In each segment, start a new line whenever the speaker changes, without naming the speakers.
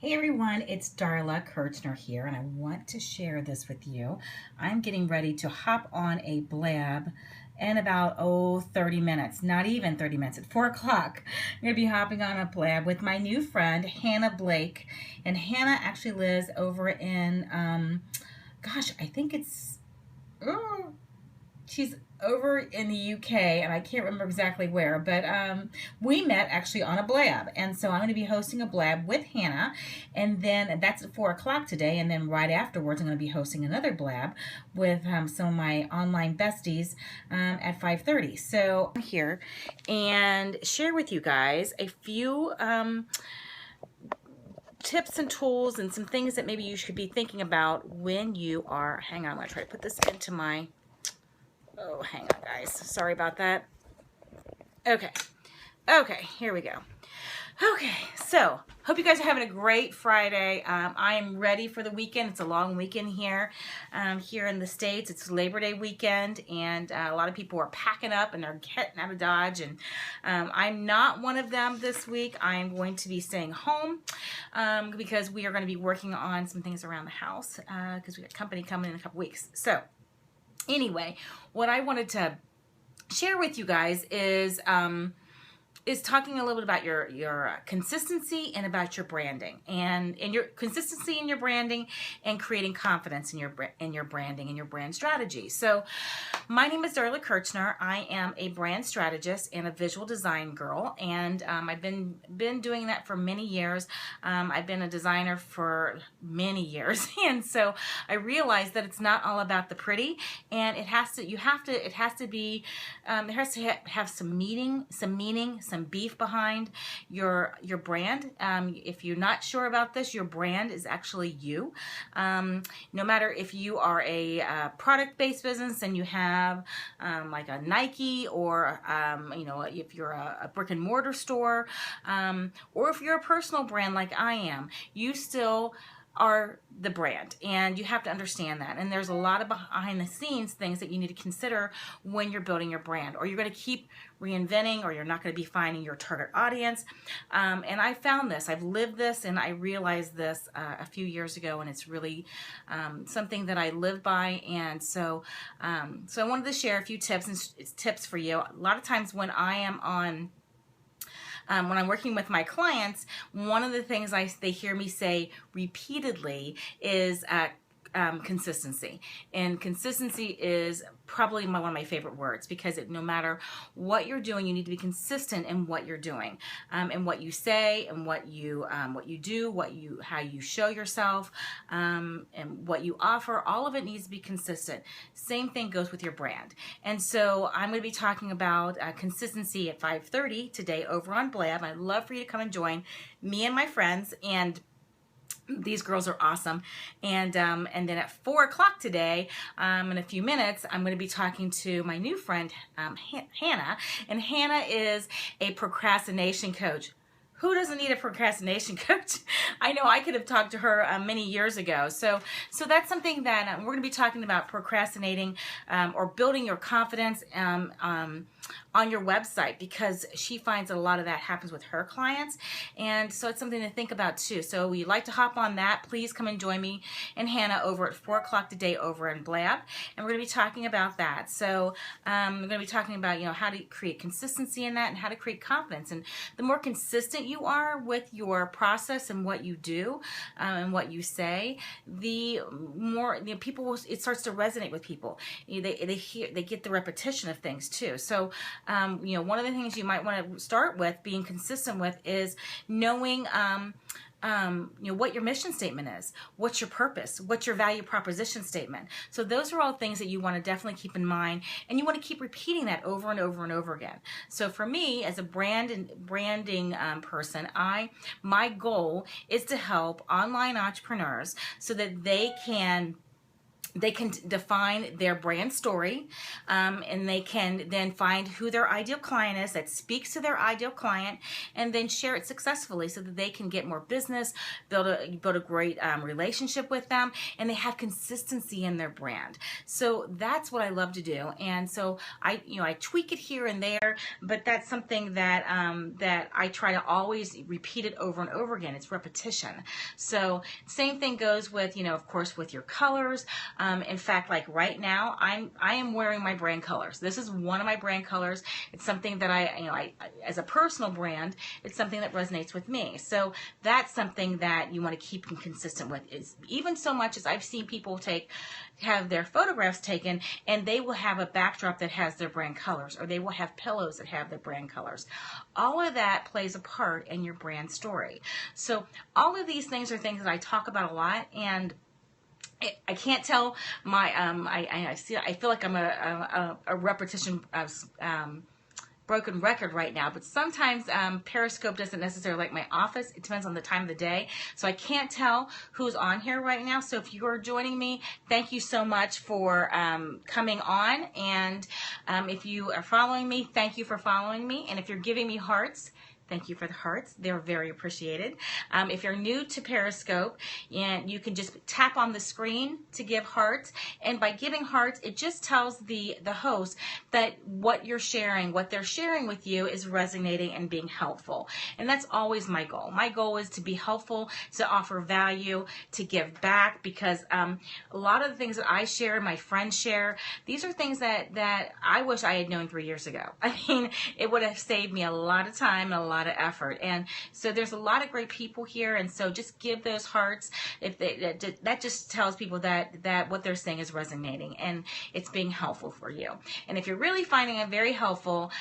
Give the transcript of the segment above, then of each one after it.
Hey everyone, it's Darla Kirchner here, and I want to share this with you. I'm getting ready to hop on a blab in about 30 minutes, not even 30 minutes, at 4 o'clock. I'm going to be hopping on a blab with my new friend, Hannah Blake. And Hannah actually lives over in, I think oh, she's over in the UK, and I can't remember exactly where, but we met actually on a blab. And so I'm going to be hosting a blab with Hannah, and then that's at 4 o'clock today. And then right afterwards, I'm going to be hosting another blab with some of my online besties at 5:30. So I'm here and share with you guys a few tips and tools and some things that maybe you should be thinking about when you are, hang on, I'm going to try to put this into my, oh, hang on, guys. Sorry about that. Okay, here we go. Okay, so hope you guys are having a great Friday. I am ready for the weekend. It's a long weekend here. Here in the States, it's Labor Day weekend, and a lot of people are packing up and they're getting out of Dodge. And I'm not one of them this week. I'm going to be staying home because we are going to be working on some things around the house because we got company coming in a couple weeks. So anyway, what I wanted to share with you guys is talking a little bit about your consistency and about your branding and your consistency in your branding and creating confidence in your branding and your brand strategy. So my name is Darla Kirchner. I am a brand strategist and a visual design girl, and I've been doing that for many years. I've been a designer for many years, and so I realized that it's not all about the pretty, and it has to have some meaning, some beef behind your brand. If you're not sure about this, your brand is actually you. No matter if you are a product-based business and you have like a Nike, or if you're a brick and mortar store, or if you're a personal brand like I am, you still are the brand, and you have to understand that. And there's a lot of behind the scenes things that you need to consider when you're building your brand, or you're going to keep reinventing, or you're not going to be finding your target audience. And I found this, I've lived this, and I realized this a few years ago, and it's really something that I live by. And so I wanted to share a few tips for you. A lot of times when I am when I'm working with my clients, one of the things they hear me say repeatedly is consistency. And consistency is probably one of my favorite words, because no matter what you're doing, you need to be consistent in what you're doing, and what you say, and what you do, how you show yourself, and what you offer. All of it needs to be consistent. Same thing goes with your brand. And so I'm going to be talking about consistency at 5:30 today over on Blab. I'd love for you to come and join me and my friends, and these girls are awesome. And then at 4 o'clock today, in a few minutes, I'm going to be talking to my new friend, Hannah. And Hannah is a procrastination coach. Who doesn't need a procrastination coach? I know I could have talked to her many years ago. So that's something that we're going to be talking about, procrastinating or building your confidence on your website, because she finds that a lot of that happens with her clients. And so it's something to think about too. So we'd like to hop on that. Please come and join me and Hannah over at 4 o'clock today over in Blab. And we're going to be talking about that. So we're going to be talking about, how to create consistency in that and how to create confidence. And the more consistent you are with your process and what you do and what you say, the more people it starts to resonate with people. They get the repetition of things too. So one of the things you might want to start with being consistent with is knowing what your mission statement is, what's your purpose, what's your value proposition statement. So those are all things that you want to definitely keep in mind, and you want to keep repeating that over and over and over again. So for me, as a branding person, my goal is to help online entrepreneurs so that they can they can define their brand story, and they can then find who their ideal client is that speaks to their ideal client, and then share it successfully so that they can get more business, build a great relationship with them, and they have consistency in their brand. So that's what I love to do. And so I tweak it here and there, but that's something that that I try to always repeat it over and over again. It's repetition. So same thing goes with, of course, with your colors. In fact, like right now, I am wearing my brand colors. This is one of my brand colors. It's something that I as a personal brand, it's something that resonates with me. So that's something that you want to keep consistent with. Is even so much as I've seen people have their photographs taken, and they will have a backdrop that has their brand colors, or they will have pillows that have their brand colors. All of that plays a part in your brand story. So all of these things are things that I talk about a lot, and I can't tell my I feel like I'm a repetition of broken record right now, but sometimes Periscope doesn't necessarily like my office. It depends on the time of the day, so I can't tell who's on here right now. So if you are joining me, thank you so much for coming on, and if you are following me, thank you for following me, and if you're giving me hearts, thank you for the hearts. They're very appreciated. If you're new to Periscope, and you can just tap on the screen to give hearts. And by giving hearts, it just tells the host that what you're sharing, what they're sharing with you is resonating and being helpful. And that's always my goal. My goal is to be helpful, to offer value, to give back, because a lot of the things that I share, my friends share, these are things that I wish I had known 3 years ago. I mean, it would have saved me a lot of time and a lot of effort. And so there's a lot of great people here, and so just give those hearts. If that just tells people that what they're saying is resonating and it's being helpful for you. And if you're really finding it very helpful,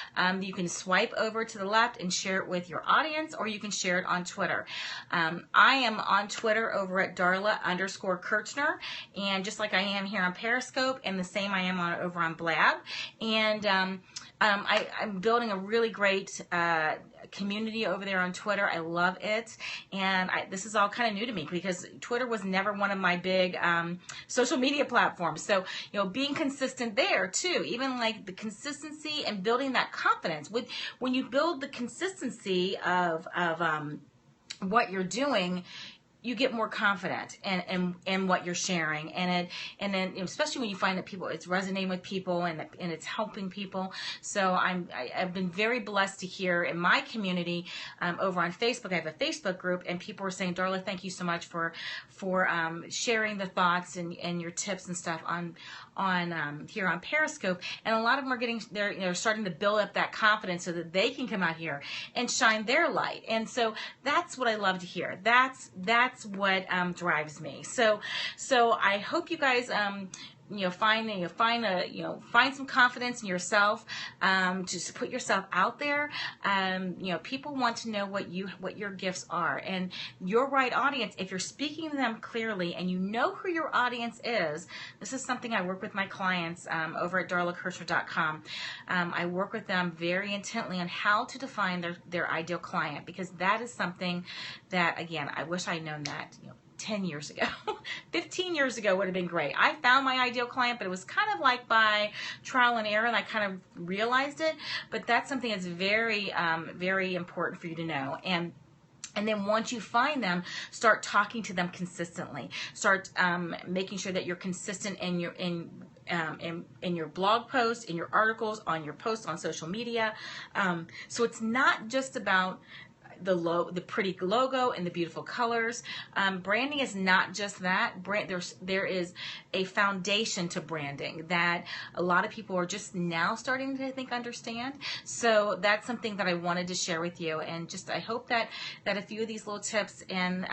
you can swipe over to the left and share it with your audience, or you can share it on Twitter. I am on Twitter over at Darla_Kirchner, and just like I am here on Periscope, and the same I am over on Blab. And I'm building a really great community over there on Twitter. I love it, and this is all kind of new to me because Twitter was never one of my big social media platforms. So being consistent there too, even like the consistency and building that confidence when you build the consistency of what you're doing, you get more confident in what you're sharing, and then especially when you find that it's resonating with people and it's helping people. So I've been very blessed to hear in my community over on Facebook. I have a Facebook group, and people are saying, Darla, thank you so much for sharing the thoughts and your tips and stuff on here on Periscope. And a lot of them they're starting to build up that confidence so that they can come out here and shine their light. And so that's what I love to hear. That's what drives me. So I hope you guys find some confidence in yourself, to put yourself out there. People want to know what your gifts are, and your right audience. If you're speaking to them clearly and you know who your audience is, this is something I work with my clients over at darlakirchner.com. I work with them very intently on how to define their ideal client, because that is something that, again, I wish I'd known that 10 years ago. 15 years ago would have been great. I found my ideal client, but it was kind of like by trial and error, and I kind of realized it. But that's something that's very, very important for you to know. And then once you find them, start talking to them consistently. Start making sure that you're consistent in your blog posts, in your articles, on your posts on social media. So it's not just about the pretty logo and the beautiful colors. Branding is not just that. There is a foundation to branding that a lot of people are just now starting to understand. So that's something that I wanted to share with you, and just I hope that a few of these little tips and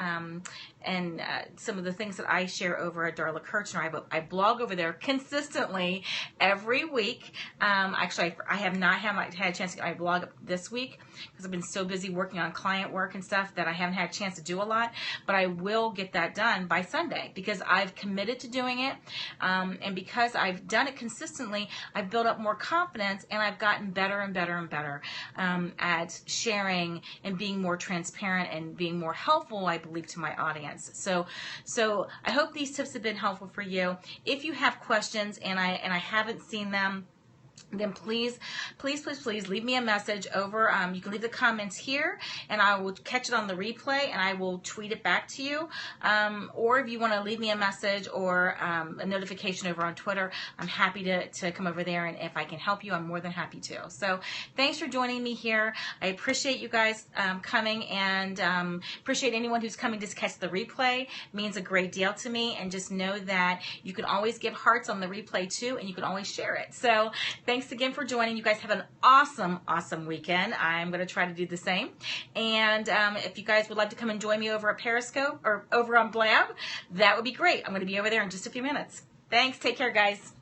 some of the things that I share over at Darla Kirchner, I blog over there consistently every week. Actually, I have not had a chance to get my blog up this week because I've been so busy working on client work and stuff that I haven't had a chance to do a lot, but I will get that done by Sunday because I've committed to doing it. And because I've done it consistently, I've built up more confidence, and I've gotten better and better and better at sharing and being more transparent and being more helpful, I believe, to my audience. So I hope these tips have been helpful for you. If you have questions and I haven't seen them, then please leave me a message over. You can leave the comments here, and I will catch it on the replay, and I will tweet it back to you. Or if you want to leave me a message or a notification over on Twitter, I'm happy to come over there, and if I can help you, I'm more than happy to. So thanks for joining me here. I appreciate you guys coming, and appreciate anyone who's coming to catch the replay. It means a great deal to me, and just know that you can always give hearts on the replay too, and you can always share it. So thanks again for joining. You guys have an awesome weekend. I'm going to try to do the same. And if you guys would like to come and join me over at Periscope or over on Blab, that would be great. I'm going to be over there in just a few minutes. Thanks. Take care, guys.